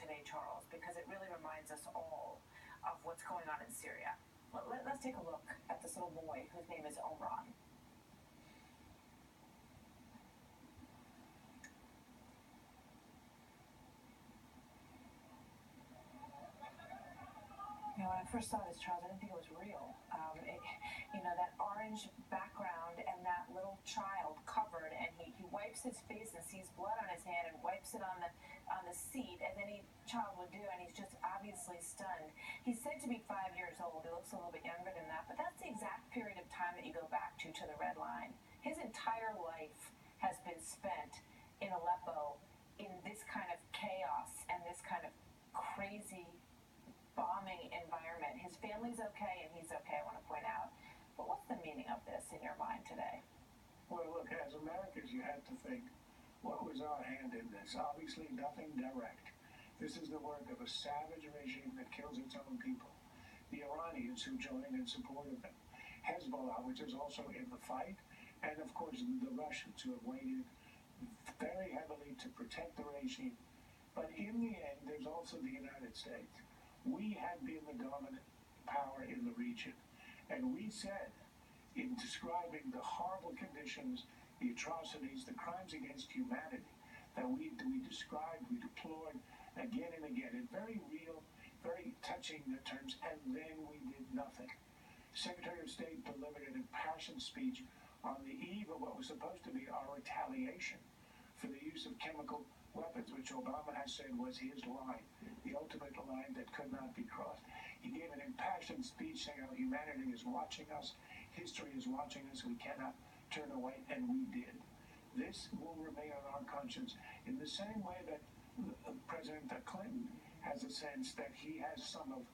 today, Charles, because it really reminds us all of what's going on in Syria. Let's take a look at this little boy whose name is Omran. You know, when I first saw this, Charles, I didn't think it was real. That orange background and that little child covered, and he wipes his face and sees blood on his hand and wipes it on the seat, as any child would do, and he's just obviously stunned. He's said to be 5 years old. He looks a little bit younger than that, but that's the exact period of time that you go back to the Red Line. His entire life has been spent in Aleppo in this kind of chaos and this kind of crazy bombing environment. His family's okay and he's okay, I want to point out. But what's the meaning of this in your mind today? Well, look, as Americans, you have to think, what was our hand in this? Obviously, nothing direct. This is the work of a savage regime that kills its own people. The Iranians who joined in support of them. Hezbollah, which is also in the fight. And, of course, the Russians who have weighed in very heavily to protect the regime. But in the end, there's also the United States. We had been the dominant power in the region. And we said, in describing the horrible conditions, the atrocities, the crimes against humanity that we described, we deplored again and again in very real, very touching terms, and then we did nothing. Secretary of State delivered an impassioned speech on the eve of what was supposed to be our retaliation for the use of chemical weapons, which Obama has said was his line, the ultimate line that could not be crossed. He gave an impassioned speech saying how humanity is watching us, history is watching us, we cannot turn away, and we did. This will remain on our conscience in the same way that President Clinton has a sense that he has some of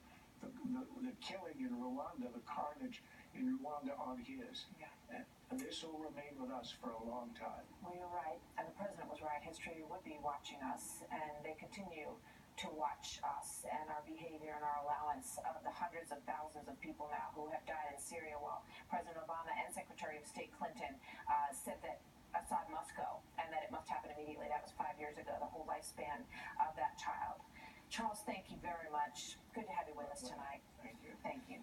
the killing in Rwanda, the carnage in Rwanda on his. Yeah. And this will remain with us for a long time. Well, you're right, and the president was right. History would be watching us, and they continue to watch us and our behavior and our allowance of the hundreds of thousands of people now who have died in Syria, while President Obama and Secretary of State Clinton said that Assad must go and that it must happen immediately. That was 5 years ago, the whole lifespan of that child. Charles, thank you very much. Good to have you with us tonight. Thank you. Thank you.